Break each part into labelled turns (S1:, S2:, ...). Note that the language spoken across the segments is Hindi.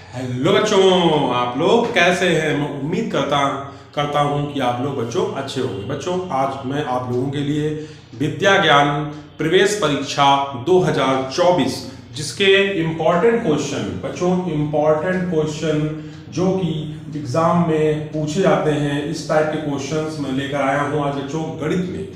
S1: हेलो बच्चों, आप लोग कैसे हैं। मैं उम्मीद करता हूं कि आप लोग बच्चों अच्छे होंगे। बच्चों, आज मैं आप लोगों के लिए विद्या ज्ञान प्रवेश परीक्षा 2024 जिसके इम्पॉर्टेंट क्वेश्चन बच्चों, इम्पॉर्टेंट क्वेश्चन जो कि एग्जाम में पूछे जाते हैं, इस टाइप के क्वेश्चंस मैं लेकर आया हूं आज बच्चों। गणित में,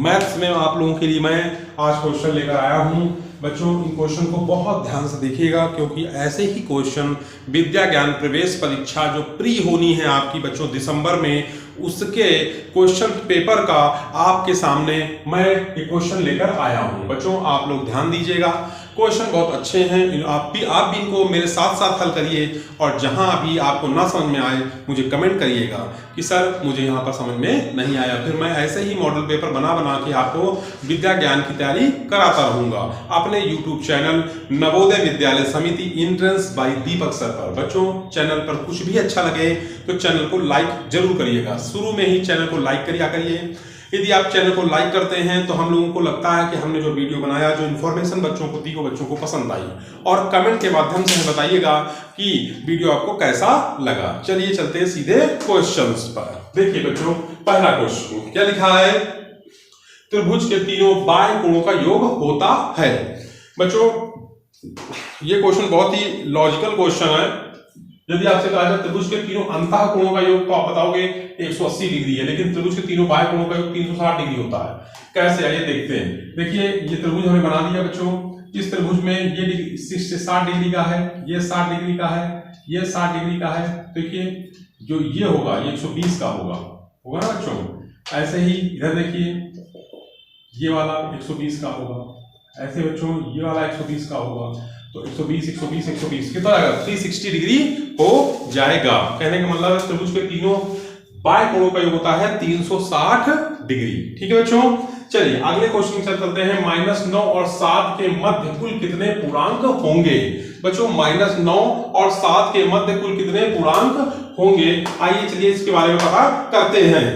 S1: मैथ्स में आप लोगों के लिए मैं आज क्वेश्चन लेकर आया हूं बच्चों। इन क्वेश्चन को बहुत ध्यान से देखिएगा क्योंकि ऐसे ही क्वेश्चन विद्या ज्ञान प्रवेश परीक्षा जो प्री होनी है आपकी बच्चों दिसंबर में, उसके क्वेश्चन पेपर का आपके सामने मैं ये क्वेश्चन लेकर आया हूं बच्चों। आप लोग ध्यान दीजिएगा, क्वेश्चन बहुत अच्छे हैं। आप भी इनको मेरे साथ साथ हल करिए और जहां भी आपको ना समझ में आए मुझे कमेंट करिएगा कि सर मुझे यहाँ पर समझ में नहीं आया। फिर मैं ऐसे ही मॉडल पेपर बना के आपको विद्या ज्ञान की तैयारी कराता रहूंगा अपने यूट्यूब चैनल नवोदय विद्यालय समिति एंट्रेंस बाय दीपक सर पर। बच्चों, चैनल पर कुछ भी अच्छा लगे तो चैनल को लाइक जरूर करिएगा। शुरू में ही चैनल को लाइक करिए। यदि आप चैनल को लाइक करते हैं तो हम लोगों को लगता है कि हमने जो वीडियो बनाया, जो इन्फॉर्मेशन बच्चों को दी, वो बच्चों को पसंद आई। और कमेंट के माध्यम से हमें बताइएगा कि वीडियो आपको कैसा लगा। चलिए चलते हैं सीधे क्वेश्चंस पर। देखिए बच्चों, पहला क्वेश्चन क्या लिखा है, त्रिभुज के तीनों बाएं कोणों का योग होता है। बच्चों, ये क्वेश्चन बहुत ही लॉजिकल क्वेश्चन है। यदि आपसे कहा जाए त्रिभुज के तीनों अंतः कोणों का योग, तो आप बताओगे 180 डिग्री है, लेकिन त्रिभुज के तीनों बाह्य कोणों का योग 360 डिग्री होता है। कैसे, आइए देखते हैं। देखिए, ये त्रिभुज हमें बना दिया बच्चों। इस त्रिभुज में ये 60 डिग्री का है, ये 60 डिग्री का है, ये 60 डिग्री का है। देखिए, जो ये होगा ये 120 का होगा ना बच्चों। ऐसे ही इधर देखिए, ये वाला 120 का होगा। ऐसे बच्चों, ये वाला 120 का होगा। तो 120 कितना आएगा, 360 डिग्री हो जाएगा। कहने का मतलब है त्रिभुज के तीनों बाएं कोणों का योग होता है 360 डिग्री। ठीक है बच्चों, चलिए अगले क्वेश्चन की तरफ चलते हैं। -9 और 7 के मध्य कुल कितने पूर्णांक होंगे। बच्चों, -9 और 7 के मध्य कुल कितने पूर्णांक होंगे। आइए चलिए इसके बारे में पता करते हैं।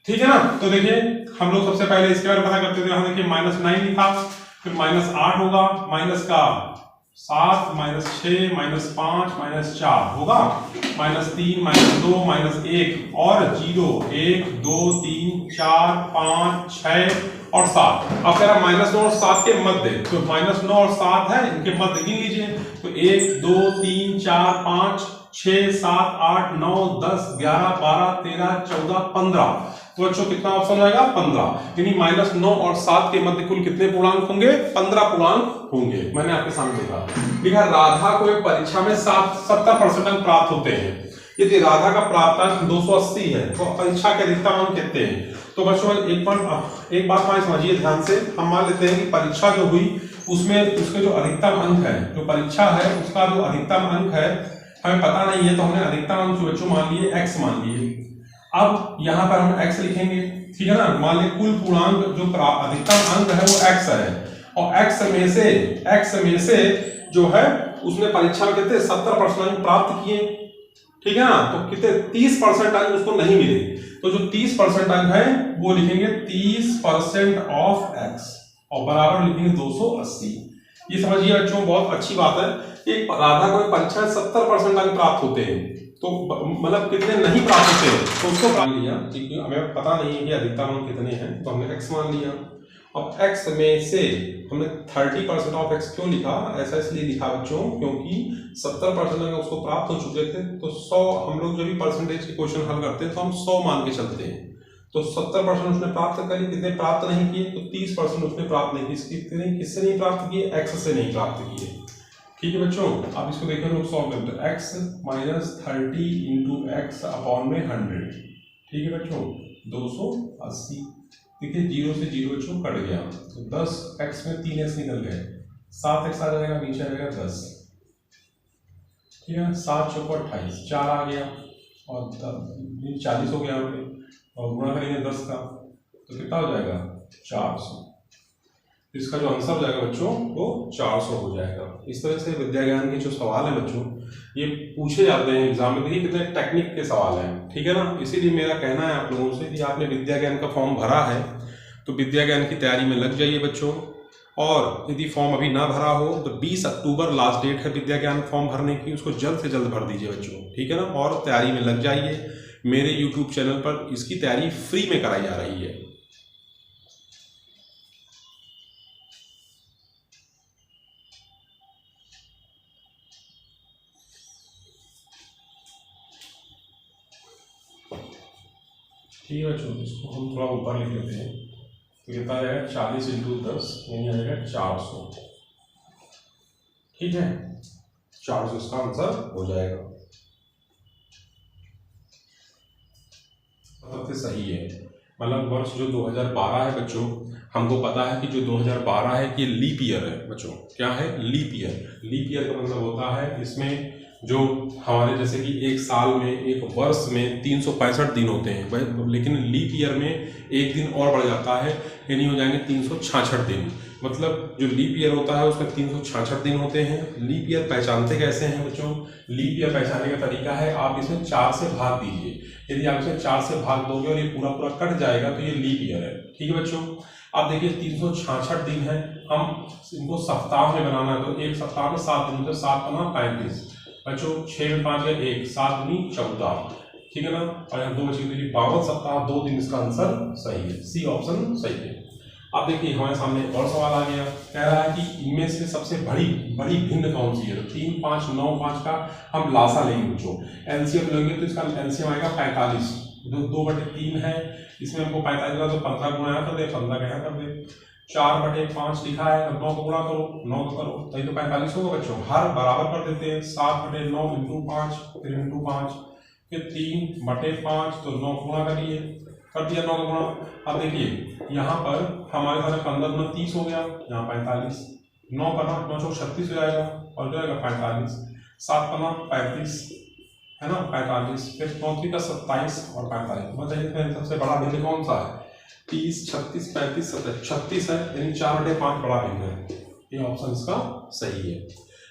S1: ठीक है ना। तो देखिए, हम लोग सबसे पहले इसके बारे में पता करते थे। यहाँ देखिए -9 लिखा, फिर -8 होगा, माइनस का 7, -6, -5, -4 होगा, -3, -2, -1 और 0, 1, 2, 3, 4, 5, 6 और 7। अब कह रहा -9 और 7 के मध्य, तो -9 और 7 है, इनके मध्य गिन लीजिए। तो 1, 2, 3, 4, 5, 6, 7, 8, 9, 10, 11, 12, 13, 14, 15। तो बच्चों कितना ऑप्शन आएगा, 15। यानी -9 और 7 के मध्य कुल कितने पूर्णांक होंगे, 15 पूर्णांक होंगे। मैंने आपके सामने लिखा राधा को एक परीक्षा में 70% अंक प्राप्त होते हैं। यदि राधा का प्राप्तांक 280 है तो परीक्षा के अधिकतम अंक कितने हैं। तो बच्चों, एक बात हमारी समझिए ध्यान से। हम मान लेते हैं कि परीक्षा जो हुई उसमें उसके जो अधिकतम अंक है, जो परीक्षा है उसका जो अधिकतम अंक है हमें पता नहीं है, तो हमने अधिकतम अंक जो बच्चों मान लिए x मान लिए। अब यहाँ पर हम x लिखेंगे, ठीक है ना। मान लीजिए कुल पूर्णांक जो अधिकतम अंक है वो x है, और x में से जो है उसने परीक्षा में कितने 70% अंक प्राप्त किए, ठीक है ना। तो कितने 30% अंक उसको नहीं मिले, तो जो 30% अंक है वो लिखेंगे 30% ऑफ x और बराबर लिखेंगे 280। ये समझिए बच्चों, बहुत अच्छी बात है। एक राधा को परीक्षा में 70% अंक प्राप्त होते हैं, तो मतलब कितने नहीं प्राप्त होते हैं तो उसको मान लिया, ठीक है। हमें पता नहीं है कि अधिकतम अंक कितने हैं, तो हमने x मान लिया। अब x में से हमने 30% ऑफ x क्यों लिखा, ऐसा इसलिए लिखा बच्चों क्योंकि 70% अंक उसको प्राप्त हो चुके थे। तो 100, हम लोग जब भी परसेंटेज के क्वेश्चन हल करते हैं तो हम 100 मान के चलते हैं। तो 70% उसने प्राप्त करी, कितने प्राप्त नहीं किए, तो 30% उसने प्राप्त नहीं किए। किससे नहीं प्राप्त किए, x से नहीं प्राप्त किए। ठीक है बच्चों, अब इसको देखिए लोग सॉल्व करते हैं। x -30 इंटू x अपॉन में 100, ठीक है बच्चों, 280। देखिए 0 से 0 बच्चों कट गया, तो 10x में 3x निकल गए, 7x आ जाएगा, नीचे आ जाएगा 10, ठीक है। 7 चौको 28, 4 आ गया और 40 हो गया यहाँ पे, और गुणा करेंगे 10 का तो कितना हो जाएगा 400। इसका जो आंसर हो जाएगा बच्चों वो 400 हो जाएगा। इस तरह से विद्या ज्ञान के जो सवाल है बच्चों ये पूछे जाते हैं एग्जाम में। देखिए कितने टेक्निक के सवाल हैं, ठीक है ना। इसीलिए मेरा कहना है आप लोगों से कि आपने विद्या ज्ञान का फॉर्म भरा है तो विद्या ज्ञान की तैयारी में लग जाइए बच्चों। और यदि फॉर्म अभी ना भरा हो तो 20 अक्टूबर लास्ट डेट है विद्या ज्ञान फॉर्म भरने की, उसको जल्द से जल्द भर दीजिए बच्चों, ठीक है ना। और तैयारी में लग जाइए। मेरे यूट्यूब चैनल पर इसकी तैयारी फ्री में कराई जा रही है। ठीक है बच्चों, इसको हम थोड़ा ऊपर लिख लेते हैं। तो कितना आ जाएगा 40 × 10 यानी आ जाएगा 400। ठीक है, 400 इसका आंसर हो जाएगा। सबसे सही है, मतलब वर्ष जो 2012 है बच्चों, हमको पता है कि जो 2012 है कि लीप ईयर है बच्चों। क्या है? Leap year. लीप ईयर का मतलब होता है इसमें जो हमारे जैसे कि एक साल में, एक वर्ष में 365 दिन होते हैं, लेकिन लीप ईयर में एक दिन और बढ़ जाता है, यानी हो जाएंगे 366 दिन। मतलब जो लीप ईयर होता है उसमें 366 दिन होते हैं। लीप ईयर पहचानते कैसे हैं बच्चों? लीप ईयर पहचानने का तरीका है, आप इसमें 4 से भाग दीजिए। यदि आप इसमें 4 से भाग दोगे और ये पूरा पूरा कट जाएगा तो ये लीप ईयर है। ठीक है बच्चों, अब देखिए 366 दिन है, हम इनको सप्ताह में बनाना है तो एक सप्ताह में 7 दिन, तो 7 × 35 बच्चों, 6 में 5 है 1, 7 × 14। ठीक है ना। और यहाँ 2 बचे, 52 सप्ताह 2 दिन, इसका आंसर सही है, सी ऑप्शन सही है। अब देखिए हमारे सामने और सवाल आ गया, कह रहा है कि इनमें से सबसे बड़ी भिन्न कौन सी है? तो 3, 5, 9, 5 का हम लासा लेंगे बच्चों, एलसीएम लेंगे तो इसका एलसीएम आएगा 45। जो 2/3 है, इसमें हमको 45 का तो 15 गुणा कर दे, 15 का कर दे। 4/5 लिखा है, 9 को गुणा करो, 9 को करो, तो ये तो 45 होगा बच्चों। हर बराबर कर देते हैं, 7/9 × 5, फिर × 5, फिर 3/5, तो 9 गुणा करिए, कर दिया 9 का गुणा। अब देखिए यहाँ पर हमारे साथ 15 × 30 हो गया, यहाँ 45, 9 करना 9 × 36 हो जाएगा और जाएगा 45, 7 करना 35 है ना, 45, फिर 9 × 27 और 45। बताइए सबसे बड़ा भिन्न कौन सा है? 30, 36, 35, 36 है, यानी 4/5 बड़ा भिन्न है। ये ऑप्शन इसका सही है।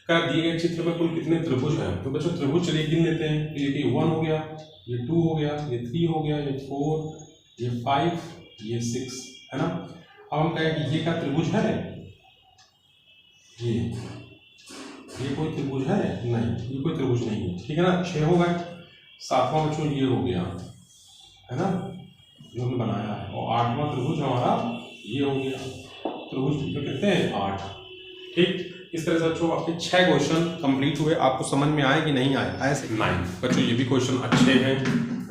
S1: क्या दिए गए चित्र में कुल कितने त्रिभुज हैं? तो बच्चों त्रिभुज चलिए गिन लेते हैं। तो ये 1 हो गया, ये 2 हो गया, ये 3 हो गया, ये 4, ये 5, ये 6 है ना। अब हम कहें कि ये क्या त्रिभुज है? ये कोई त्रिभुज है? नहीं, ये कोई त्रिभुज नहीं है। ठीक है ना, 6 हो गए। 7वां बच्चों ये हो गया है ना, जो हमने बनाया है। और 8वां त्रिभुज हमारा ये हो गया, त्रिभुज तो कहते हैं 8। ठीक, इस तरह से बच्चों आपके 6 क्वेश्चन कंप्लीट हुए। आपको समझ में आए कि नहीं आए? ऐसे 9 बच्चों, ये भी क्वेश्चन अच्छे हैं,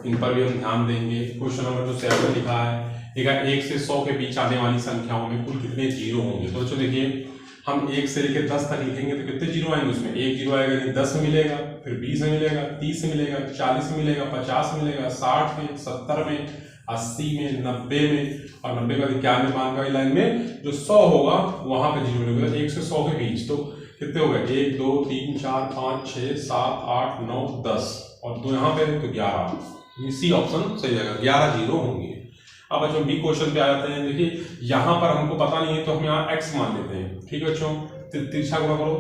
S1: इन पर भी हम ध्यान देंगे। क्वेश्चन नंबर जो 7 लिखा है, 1 से 100 के बीच आने वाली संख्याओं में कुल कितने जीरो होंगे? तो बच्चों देखिए, हम 1 से लेकर 10 तक लिखेंगे तो कितने जीरो आएंगे? उसमें 1 जीरो आएगा, यानी 10 में मिलेगा, फिर 20 में मिलेगा, 30 में मिलेगा, 40 में मिलेगा, 50 में मिलेगा, 60 में, 70 में, 80 में, 90 में, और 90 का 91 मान का लाइन में जो 100 होगा वहां पे जीरो मिलेगा। 1 से 100 के बीच तो कितने हो गए? 1, 2, 3, 4, 5, 6, 7, 8, 9, 10 और 2 यहाँ पे तो 11। सी ऑप्शन सही जाएगा, 11 जीरो होंगे। अब बच्चों बी क्वेश्चन पे आ जाते हैं। देखिए यहाँ पर हमको पता नहीं है तो हम यहाँ x मान लेते हैं। ठीक है बच्चों, तिरछा गुणा करो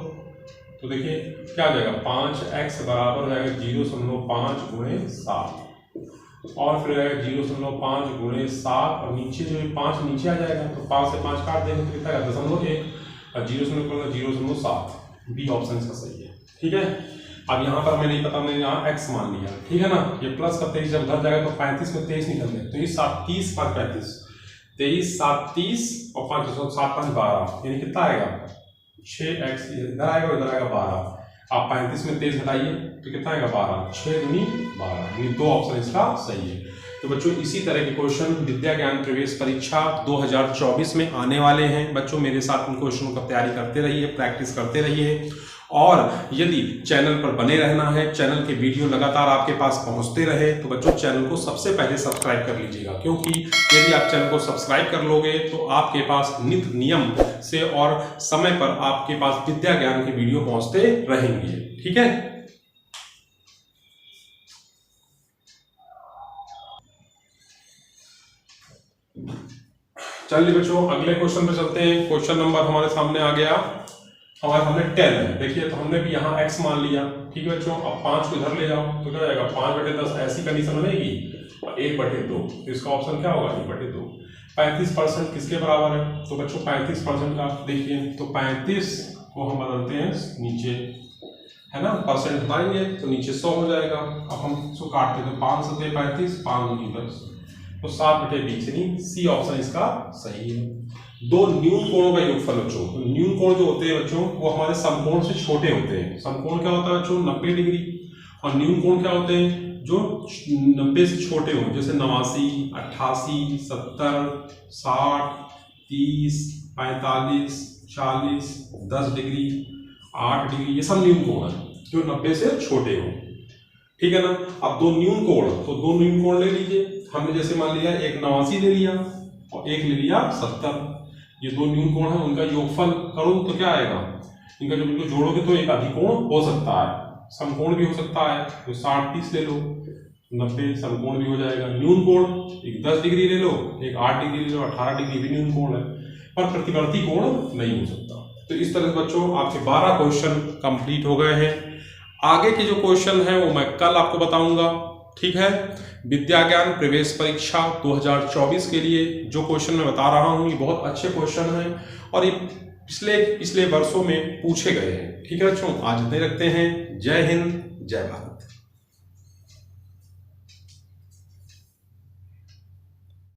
S1: तो देखिए क्या हो जाएगा, 5x बराबर हो जाएगा 0.5 × 7 और फिर आएगा 0.5 × 7 और नीचे जो 5 नीचे आ जाएगा तो 5 से 5 काट देंगे तो कितना आएगा 0.1 और 0.7। बी ऑप्शन इसका सही है। ठीक है, अब यहाँ पर हमें नहीं पता, मैंने यहाँ x मान लिया। ठीक है ना, ये प्लस का 23 जब उधर जाएगा तो 35 में 23 निकल गए, तो ये 7, 30, 5, 35, 23, 7, 30 और 5, 7, 5, 12, यानी कितना आएगा 6x, इधर आएगा इधर आएगा 12। आप 35 में 23 घटाइए तो कितना आएगा 12, 6 दूनी 12, यानी 2 ऑप्शन इसका सही है। तो बच्चों इसी तरह के क्वेश्चन विद्या ज्ञान प्रवेश परीक्षा 2024 में आने वाले हैं। बच्चों मेरे साथ उन क्वेश्चनों का तैयारी करते रहिए, प्रैक्टिस करते रहिए। और यदि चैनल पर बने रहना है, चैनल के वीडियो लगातार आपके पास पहुंचते रहे, तो बच्चों चैनल को सबसे पहले सब्सक्राइब कर लीजिएगा, क्योंकि यदि आप चैनल को सब्सक्राइब कर लोगे तो आपके पास नित्य नियम से और समय पर आपके पास विद्या ज्ञान के वीडियो पहुंचते रहेंगे। ठीक है, चलिए बच्चों अगले क्वेश्चन पे चलते हैं। क्वेश्चन नंबर हमारे सामने आ गया, हमारे सामने 10 है। देखिए तो हमने भी यहाँ x मान लिया। ठीक है बच्चों, अब 5 को इधर ले जाओ तो क्या जाएगा 5/10, ऐसी कंडीशन बनेगी और 1/2, तो इसका ऑप्शन क्या होगा 1/2। 35% किसके बराबर है? तो बच्चों 35% का देखिए, तो 35 को हम बदलते हैं नीचे, है ना, परसेंट हटाएंगे तो नीचे 100 हो जाएगा। अब हम इसको काटते हैं तो 5 सत्ते 35, 5 दूनी 10, तो 7/20 यानी सी ऑप्शन इसका सही है। दो न्यून कोणों का योगफल बच्चों, तो न्यून कोण जो होते हैं बच्चों वो हमारे समकोण से छोटे होते हैं। समकोण क्या होता है बच्चों? 90 डिग्री, और न्यून कोण क्या होते हैं? जो 90 से छोटे हो, जैसे 89, 88, 70, 60, 30, 45, 40, 10 डिग्री, 8 डिग्री, ये सब न्यून कोण है जो 90 से छोटे हो, ठीक है ना। अब दो न्यून कोण, तो दो न्यून कोण ले लीजिए। हमने जैसे मान लिया एक 89 ले लिया और एक ले लिया 70, ये दो न्यून कोण है, उनका योगफल करो तो क्या आएगा? इनका जब इनको जोड़ोगे तो एक अधिकोण हो सकता है, समकोण भी हो सकता है। तो 60-30 ले लो, 90 समकोण भी हो जाएगा। न्यून कोण एक 10 डिग्री ले लो, एक 8 डिग्री ले लो, 18 डिग्री भी न्यून कोण है, पर प्रतिवर्ती कोण नहीं हो सकता। तो इस तरह से बच्चों आपके 12 क्वेश्चन कंप्लीट हो गए हैं। आगे के जो क्वेश्चन हैं वो मैं कल आपको बताऊंगा, ठीक है। विद्या ज्ञान प्रवेश परीक्षा 2024 के लिए जो क्वेश्चन मैं बता रहा हूँ ये बहुत अच्छे क्वेश्चन हैं और ये पिछले वर्षों में पूछे गए हैं, ठीक है बच्चों। आज इतने रखते हैं। जय हिंद, जय भारत।